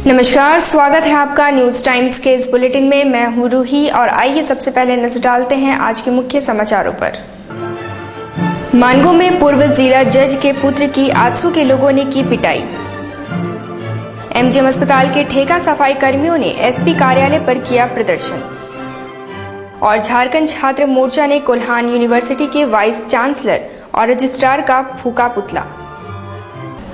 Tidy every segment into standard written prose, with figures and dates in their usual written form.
नमस्कार, स्वागत है आपका न्यूज टाइम्स के इस बुलेटिन में। मैं हूं रूही और आइए सबसे पहले नजर डालते हैं आज के मुख्य समाचारों पर। मानगो में पूर्व जिला जज के पुत्र की आजसू के लोगों ने की पिटाई। एमजीएम अस्पताल के ठेका सफाई कर्मियों ने एसपी कार्यालय पर किया प्रदर्शन। और झारखंड छात्र मोर्चा ने कोल्हान यूनिवर्सिटी के वाइस चांसलर और रजिस्ट्रार का फूका पुतला।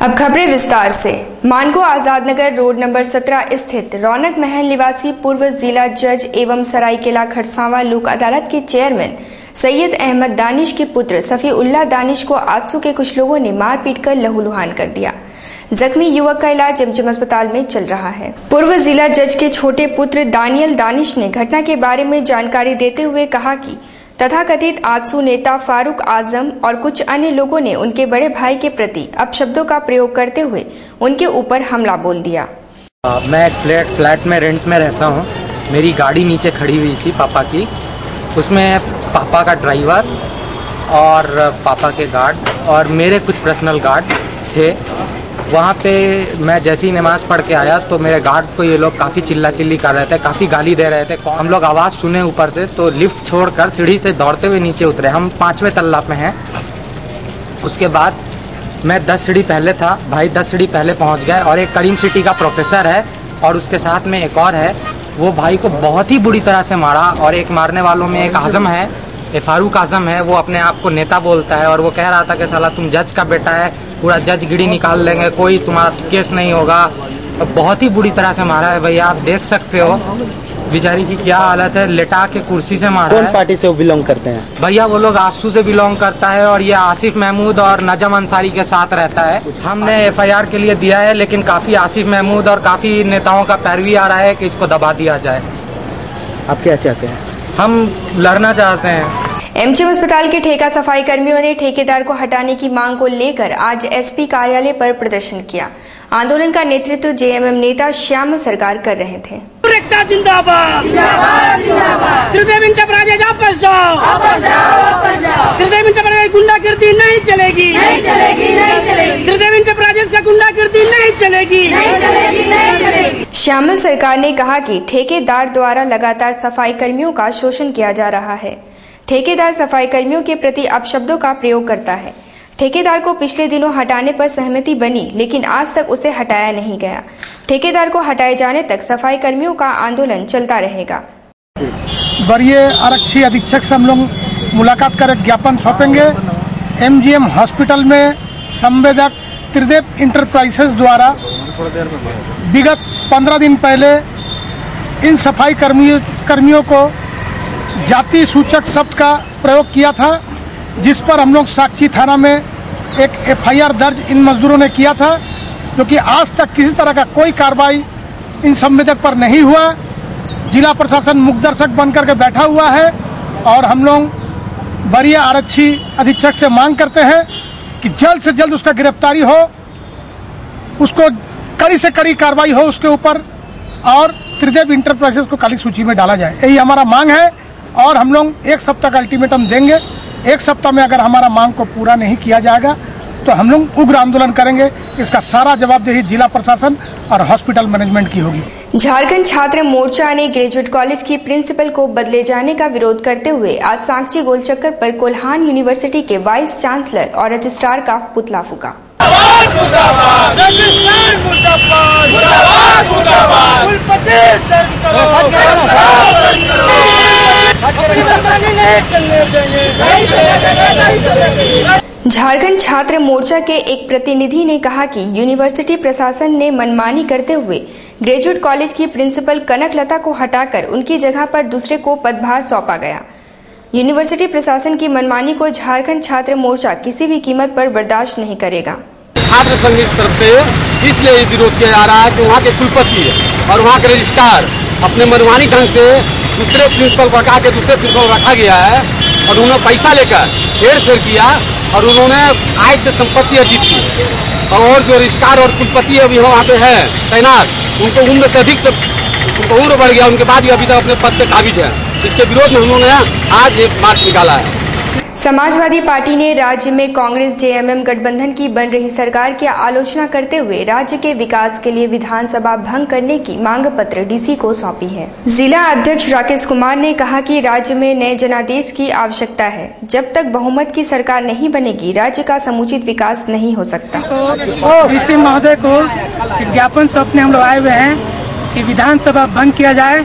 अब खबरें विस्तार से। मानगो आजाद नगर रोड नंबर 17 स्थित रौनक महल निवासी पूर्व जिला जज एवं सरायकेला खरसावां लोक अदालत के चेयरमैन सैयद अहमद दानिश के पुत्र सफीउल्लाह दानिश को आजसू के कुछ लोगों ने मार पीट कर लहूलुहान कर दिया। जख्मी युवक का इलाज एमजीएम अस्पताल में चल रहा है। पूर्व जिला जज के छोटे पुत्र दानियल दानिश ने घटना के बारे में जानकारी देते हुए कहा कि तथाकथित आजसू नेता फारूक आजम और कुछ अन्य लोगों ने उनके बड़े भाई के प्रति अपशब्दों का प्रयोग करते हुए उनके ऊपर हमला बोल दिया। मैं एक फ्लैट में रेंट में रहता हूँ। मेरी गाड़ी नीचे खड़ी हुई थी पापा की, उसमें पापा का ड्राइवर और पापा के गार्ड और मेरे कुछ पर्सनल गार्ड थे। वहाँ पे मैं जैसे ही नमाज पढ़ के आया तो मेरे गार्ड को ये लोग काफ़ी चिल्ला चिल्ली कर रहे थे, काफ़ी गाली दे रहे थे। हम लोग आवाज़ सुने ऊपर से तो लिफ्ट छोड़कर सीढ़ी से दौड़ते हुए नीचे उतरे। हम 5वें तल्ला पे हैं। उसके बाद मैं 10 सीढ़ी पहले था, भाई 10 सीढ़ी पहले पहुँच गए और एक करीम सिटी का प्रोफेसर है और उसके साथ में एक और है। वो भाई को बहुत ही बुरी तरह से मारा और एक मारने वालों में एक आजम है, फारूक आजम है। वो अपने आप को नेता बोलता है और वो कह रहा था कि साला तुम जज का बेटा है, पूरा जज गिड़ी निकाल लेंगे, कोई तुम्हारा केस नहीं होगा। बहुत ही बुरी तरह से मारा है भैया, आप देख सकते हो बेचारी की क्या हालत है। लेटा के कुर्सी से मारा है। कौन पार्टी से वो बिलोंग करते हैं भैया? वो लोग आजसू से बिलोंग करता है और ये आसिफ महमूद और नजम अंसारी के साथ रहता है। हमने एफआईआर के लिए दिया है लेकिन काफी आसिफ महमूद और काफी नेताओं का पैरवी आ रहा है कि इसको दबा दिया जाए। आप क्या चाहते हैं? हम लड़ना चाहते हैं। एमजीएम अस्पताल के ठेका सफाई कर्मियों ने ठेकेदार को हटाने की मांग को लेकर आज एसपी कार्यालय पर प्रदर्शन किया। आंदोलन का नेतृत्व जेएमएम नेता श्याम सरकार कर रहे थे। जिंदाबाद जिंदाबाद जिंदाबाद। त्रिदेव इंटरप्राइजेज वापस जाओ, वापस जाओ, वापस जाओ। त्रिदेव इंटरप्राइजेज गुंडागर्दी नहीं चलेगी, नहीं चलेगी, नहीं चलेगी। त्रिदेव इंटरप्राइजेज का गुंडागर्दी नहीं चलेगी, नहीं चलेगी, नहीं चलेगी। श्यामल सरकार ने कहा कि ठेकेदार द्वारा लगातार सफाई कर्मियों का शोषण किया जा रहा है। ठेकेदार सफाई कर्मियों के प्रति अपशब्दों का प्रयोग करता है। ठेकेदार को पिछले दिनों हटाने पर सहमति बनी लेकिन आज तक उसे हटाया नहीं गया। ठेकेदार को हटाए जाने तक सफाई कर्मियों का आंदोलन चलता रहेगा। वरीय आरक्षी अधीक्षक से हम लोग मुलाकात कर ज्ञापन सौंपेंगे। एमजीएम हॉस्पिटल में संवेदक त्रिदेव इंटरप्राइजेज द्वारा विगत 15 दिन पहले इन सफाई कर्मियों को जाति सूचक शब्द का प्रयोग किया था, जिस पर हम लोग साक्षी थाना में एक एफआईआर दर्ज इन मजदूरों ने किया था, क्योंकि आज तक किसी तरह का कोई कार्रवाई इन संवेदक पर नहीं हुआ। जिला प्रशासन मुखदर्शक बनकर के बैठा हुआ है और हम लोग वरीय आरक्षी अधीक्षक से मांग करते हैं कि जल्द से जल्द उसका गिरफ्तारी हो, उसको कड़ी से कड़ी कार्रवाई हो उसके ऊपर और त्रिदेव इंटरप्राइजेज को काली सूची में डाला जाए। यही हमारा मांग है और हम लोग 1 सप्ताह का अल्टीमेटम देंगे। 1 सप्ताह में अगर हमारा मांग को पूरा नहीं किया जाएगा तो हम लोग उग्र आंदोलन करेंगे। इसका सारा जवाबदेही जिला प्रशासन और हॉस्पिटल मैनेजमेंट की होगी। झारखंड छात्र मोर्चा ने ग्रेजुएट कॉलेज की प्रिंसिपल को बदले जाने का विरोध करते हुए आज सांची गोलचक्कर पर कोल्हान यूनिवर्सिटी के वाइस चांसलर और रजिस्ट्रार का पुतला फूका। झारखंड छात्र मोर्चा के एक प्रतिनिधि ने कहा कि यूनिवर्सिटी प्रशासन ने मनमानी करते हुए ग्रेजुएट कॉलेज की प्रिंसिपल कनकलता को हटाकर उनकी जगह पर दूसरे को पदभार सौंपा गया। यूनिवर्सिटी प्रशासन की मनमानी को झारखंड छात्र मोर्चा किसी भी कीमत पर बर्दाश्त नहीं करेगा। छात्र संघ की तरफ से इसलिए विरोध किया जा रहा है कि वहाँ के कुलपति और वहाँ के रजिस्ट्रार अपने मनमानी ढंग से दूसरे प्रिंसिपल को हटा के दूसरे प्रिंसिपल रखा गया है और उन्होंने पैसा लेकर हेर फेर किया और उन्होंने आय से संपत्ति अर्जित की। और जो रजिस्ट्रार और कुलपति अभी वहाँ पे है तैनात, उनको उम्र से अधिक से उनको उम्र बढ़ गया, उनके बाद भी अभी तक अपने पद पे काबिज है। इसके विरोध में उन्होंने आज ये मार्च निकाला है। समाजवादी पार्टी ने राज्य में कांग्रेस जेएमएम गठबंधन की बन रही सरकार की आलोचना करते हुए राज्य के विकास के लिए विधानसभा भंग करने की मांग पत्र डीसी को सौंपी है। जिला अध्यक्ष राकेश कुमार ने कहा कि राज्य में नए जनादेश की आवश्यकता है। जब तक बहुमत की सरकार नहीं बनेगी, राज्य का समुचित विकास नहीं हो सकता। डीसी महोदय को ज्ञापन सौंपने हम लोग आए हुए हैं कि विधानसभा भंग किया जाए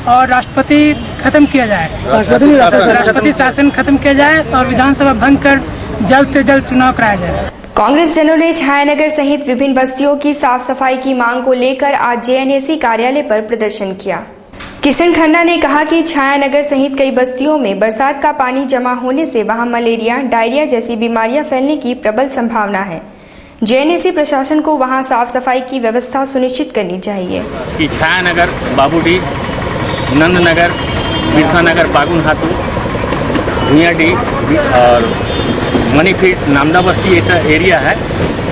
और राष्ट्रपति खत्म किया जाए, राष्ट्रपति शासन खत्म किया जाए और विधानसभा भंग कर जल्द से जल्द चुनाव कराया जाए। कांग्रेस जनों ने छायानगर सहित विभिन्न बस्तियों की साफ सफाई की मांग को लेकर आज जेएनएसी कार्यालय पर प्रदर्शन किया। किशन खन्ना ने कहा कि छायानगर सहित कई बस्तियों में बरसात का पानी जमा होने से वहां मलेरिया, डायरिया जैसी बीमारियां फैलने की प्रबल संभावना है। जेएनएसी प्रशासन को वहां साफ सफाई की व्यवस्था सुनिश्चित करनी चाहिए। कि छायानगर, बाबूडी, नंदनगर, बिरसा नगर, बागुन हाथू, भुइयाडी और मणिफीट, नामदा बस्ती एरिया है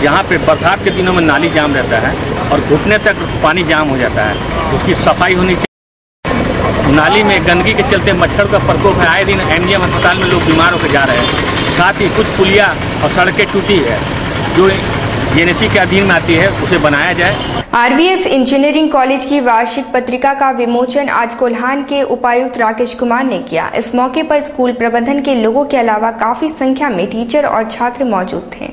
जहाँ पे बरसात के दिनों में नाली जाम रहता है और घुटने तक पानी जाम हो जाता है। उसकी सफाई होनी चाहिए। नाली में गंदगी के चलते मच्छर का प्रकोप है। आए दिन एमजीएम अस्पताल में लोग बीमार होकर जा रहे हैं। साथ ही कुछ पुलिया और सड़कें टूटी है जो जेएनएसी के अधीन में आती है, उसे बनाया जाए। आरवीएस इंजीनियरिंग कॉलेज की वार्षिक पत्रिका का विमोचन आज कोल्हान के उपायुक्त राकेश कुमार ने किया। इस मौके पर स्कूल प्रबंधन के लोगों के अलावा काफी संख्या में टीचर और छात्र मौजूद थे।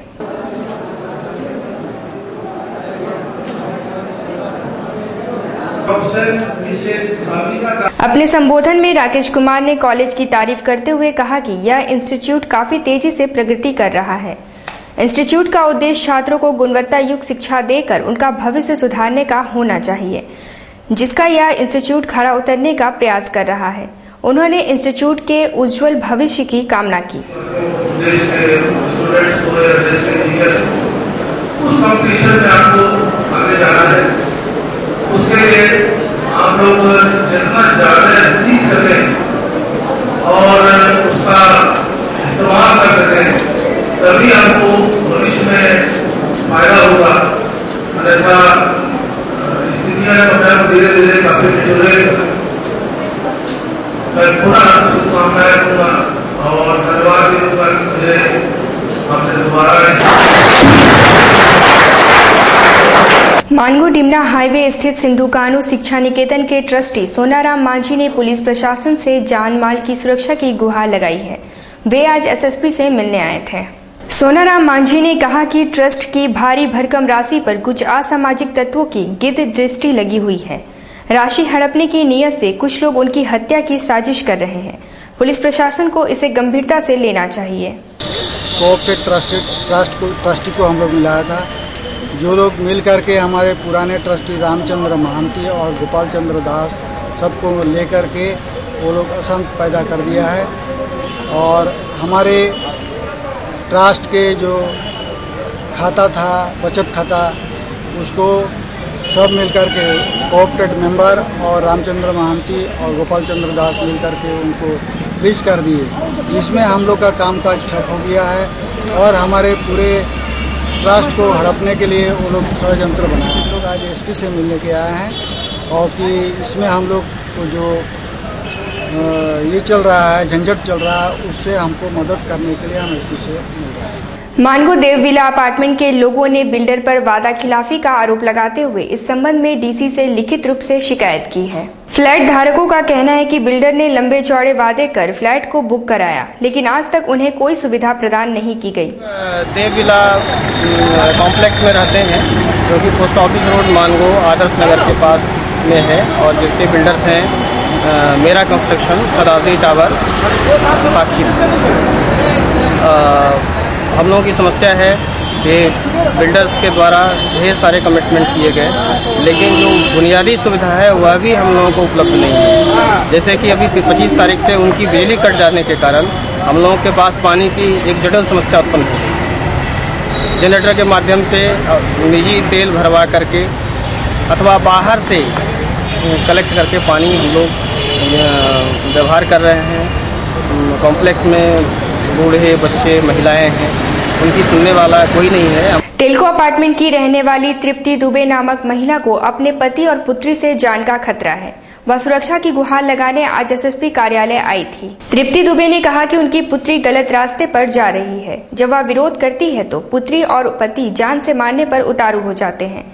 अपने संबोधन में राकेश कुमार ने कॉलेज की तारीफ करते हुए कहा कि यह इंस्टीट्यूट काफी तेजी से प्रगति कर रहा है। इंस्टीट्यूट का उद्देश्य छात्रों को गुणवत्ता युक्त शिक्षा देकर उनका भविष्य सुधारने का होना चाहिए, जिसका यह इंस्टीट्यूट खरा उतरने का प्रयास कर रहा है। उन्होंने इंस्टीट्यूट के उज्जवल भविष्य की कामना की। उसके लिए आप लोग जितना ज़्यादा सीख सकें और उसका इस्तेमाल कर सकें, तभी आपको भविष्य में फायदा होगा। अन्यथा इस दुनिया में धीरे धीरे काफी डिटोरेट। मैं पुनः शुभकामनाएं दूंगा और धन्यवाद भी दूंगा कि मुझे आपने दोबारा। मानगो डिमना हाईवे स्थित सिंधु कानू शिक्षा निकेतन के ट्रस्टी सोनाराम मांझी ने पुलिस प्रशासन से जान माल की सुरक्षा की गुहार लगाई है। वे आज एसएसपी से मिलने आए थे। सोनाराम मांझी ने कहा कि ट्रस्ट की भारी भरकम राशि पर कुछ असामाजिक तत्वों की गिद्ध दृष्टि लगी हुई है। राशि हड़पने की नीयत से कुछ लोग उनकी हत्या की साजिश कर रहे हैं। पुलिस प्रशासन को इसे गंभीरता से लेना चाहिए। कोऑपरेटिव ट्रस्टी को हम लोग मिलाया था। जो लोग मिल करके हमारे पुराने ट्रस्टी रामचंद्र महांती और गोपाल चंद्र दास सबको लेकर के वो लोग अशांत पैदा कर दिया है और हमारे ट्रस्ट के जो खाता था, बचत खाता, उसको सब मिलकर के कोऑपरेटिव मेंबर और रामचंद्र महांती और गोपाल चंद्र दास मिलकर के उनको फ्रीज कर दिए, जिसमें हम लोग का कामकाज ठप हो गया है और हमारे पूरे ट्रस्ट को हड़पने के लिए वो लोग षड्यंत्र बनाए। हम लोग आज एसपी से मिलने के आए हैं और कि इसमें हम लोग को जो ये चल रहा है, झंझट चल रहा है, उससे हमको मदद करने के लिए हम एसपी से मिल रहे हैं। मानगो देवविला अपार्टमेंट के लोगों ने बिल्डर पर वादा खिलाफी का आरोप लगाते हुए इस संबंध में डीसी से लिखित रूप से शिकायत की है। फ्लैट धारकों का कहना है कि बिल्डर ने लंबे चौड़े वादे कर फ्लैट को बुक कराया, लेकिन आज तक उन्हें कोई सुविधा प्रदान नहीं की गई। देवविला कॉम्प्लेक्स में रहते हैं, जो कि post office road Mango Adarsh Nagar के पास में है और जिसके बिल्डर्स हैं मेरा कंस्ट्रक्शन, शताब्दी टावर, साक्षी। हम लोगों की समस्या है कि बिल्डर्स के द्वारा ढेर सारे कमिटमेंट किए गए, लेकिन जो बुनियादी सुविधा है वह भी हम लोगों को उपलब्ध नहीं है। जैसे कि अभी 25 तारीख से उनकी बिजली कट जाने के कारण हम लोगों के पास पानी की एक जटिल समस्या उत्पन्न हो गई। जनरेटर के माध्यम से निजी तेल भरवा करके अथवा बाहर से कलेक्ट करके पानी हम लोग व्यवहार कर रहे हैं। कॉम्प्लेक्स में बूढ़े, बच्चे, महिलाएं हैं, उनकी सुनने वाला कोई नहीं है। टेल्को अपार्टमेंट की रहने वाली तृप्ति दुबे नामक महिला को अपने पति और पुत्री से जान का खतरा है। वह सुरक्षा की गुहार लगाने आज एसएसपी कार्यालय आई थी। तृप्ति दुबे ने कहा कि उनकी पुत्री गलत रास्ते पर जा रही है। जब वह विरोध करती है तो पुत्री और पति जान से मारने पर उतारू हो जाते हैं।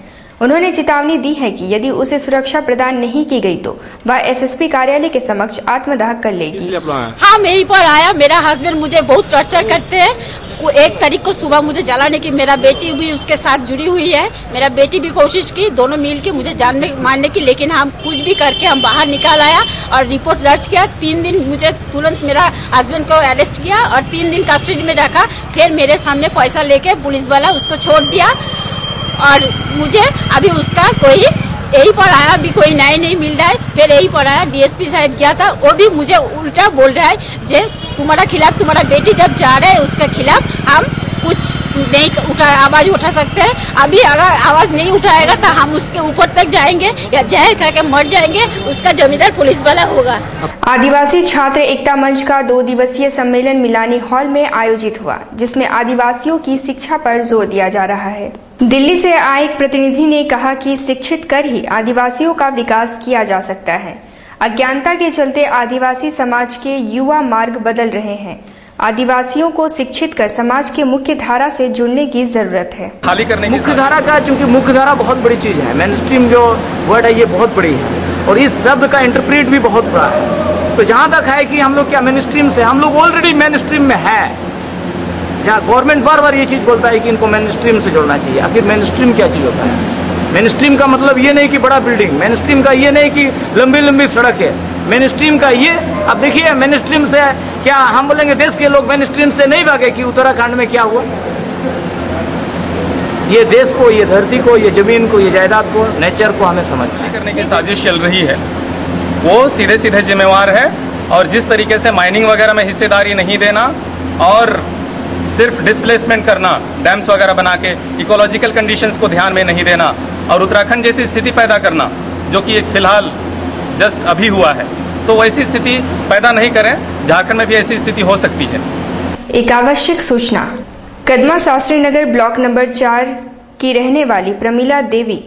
उन्होंने चेतावनी दी है कि यदि उसे सुरक्षा प्रदान नहीं की गई तो वह एसएसपी कार्यालय के समक्ष आत्मदाह कर लेगी। हाँ, यहीं पर आया। मेरा हस्बैंड मुझे बहुत टॉर्चर करते हैं। 1 तारीख को सुबह मुझे जलाने की, मेरा बेटी भी उसके साथ जुड़ी हुई है। मेरा बेटी भी कोशिश की, दोनों मिल के मुझे जान में मारने की, लेकिन हम कुछ भी करके हम बाहर निकाल आया और रिपोर्ट दर्ज किया। 3 दिन मुझे तुरंत मेरा हस्बैंड को अरेस्ट किया और 3 दिन कस्टडी में रखा। फिर मेरे सामने पैसा लेके पुलिस वाला उसको छोड़ दिया और मुझे अभी उसका कोई यही पर आया, अभी कोई न्याय नहीं मिल रहा है। फिर यही पर आया, डीएसपी साहब गया था, वो भी मुझे उल्टा बोल रहा है जे तुम्हारा खिलाफ, तुम्हारा बेटी जब जा रहा है उसके खिलाफ हम कुछ नहीं आवाज उठा सकते हैं। अभी अगर आवाज नहीं उठाएगा तो हम उसके ऊपर तक जाएंगे या जहर करके मर जाएंगे। उसका जमींदार पुलिस वाला होगा। आदिवासी छात्र एकता मंच का 2 दिवसीय सम्मेलन मिलानी हॉल में आयोजित हुआ, जिसमें आदिवासियों की शिक्षा पर जोर दिया जा रहा है। दिल्ली से आए एक प्रतिनिधि ने कहा कि शिक्षित कर ही आदिवासियों का विकास किया जा सकता है। अज्ञानता के चलते आदिवासी समाज के युवा मार्ग बदल रहे हैं। आदिवासियों को शिक्षित कर समाज के मुख्य धारा से जुड़ने की जरूरत है। खाली करने की मुख्य धारा का, चूंकि मुख्य धारा बहुत बड़ी चीज है, मेन स्ट्रीम जो वर्ड है ये बहुत बड़ी है और इस शब्द का इंटरप्रेट भी बहुत बड़ा है। तो जहाँ तक है कि हम लोग क्या मेन स्ट्रीम से, हम लोग ऑलरेडी मेन स्ट्रीम में है। जहाँ गवर्नमेंट बार बार ये चीज बोलता है कि इनको मेन स्ट्रीम से जोड़ना चाहिए। आखिर मेन स्ट्रीम क्या चीज होता है? मेन स्ट्रीम का मतलब ये नहीं कि बड़ा बिल्डिंग, मेन स्ट्रीम का ये नहीं कि लंबी लंबी सड़क है। मेन स्ट्रीम का ये, अब देखिए मेन स्ट्रीम से क्या हम बोलेंगे देश के लोग मेन स्ट्रीम से नहीं भागे कि उत्तराखंड में क्या हुआ? ये देश को, ये धरती को, ये जमीन को, ये जायदाद को, नेचर को हमें समझना करने की साजिश चल रही है वो सीधे सीधे जिम्मेवार है। और जिस तरीके से माइनिंग वगैरह में हिस्सेदारी नहीं देना और सिर्फ डिस्प्लेसमेंट करना, डैम्स वगैरह बना के इकोलॉजिकल कंडीशंस को ध्यान में नहीं देना और उत्तराखंड जैसी स्थिति पैदा करना जो कि एक फिलहाल जस्ट अभी हुआ है, तो वैसी स्थिति पैदा नहीं करें। झारखंड में भी ऐसी स्थिति हो सकती है। एक आवश्यक सूचना, कदमा शास्त्री नगर ब्लॉक नंबर 4 की रहने वाली प्रमीला देवी,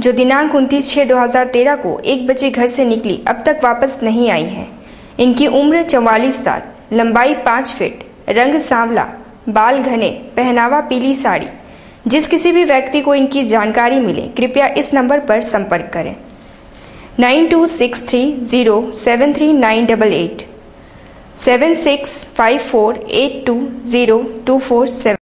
जो दिनांक 29/6/2013 को 1 बजे घर से निकली, अब तक वापस नहीं आई है। इनकी उम्र 44 साल, लंबाई 5 फीट, रंग सांवला, बाल घने, पहनावा पीली साड़ी। जिस किसी भी व्यक्ति को इनकी जानकारी मिले कृपया इस नंबर पर संपर्क करें 9263073988 7654820247।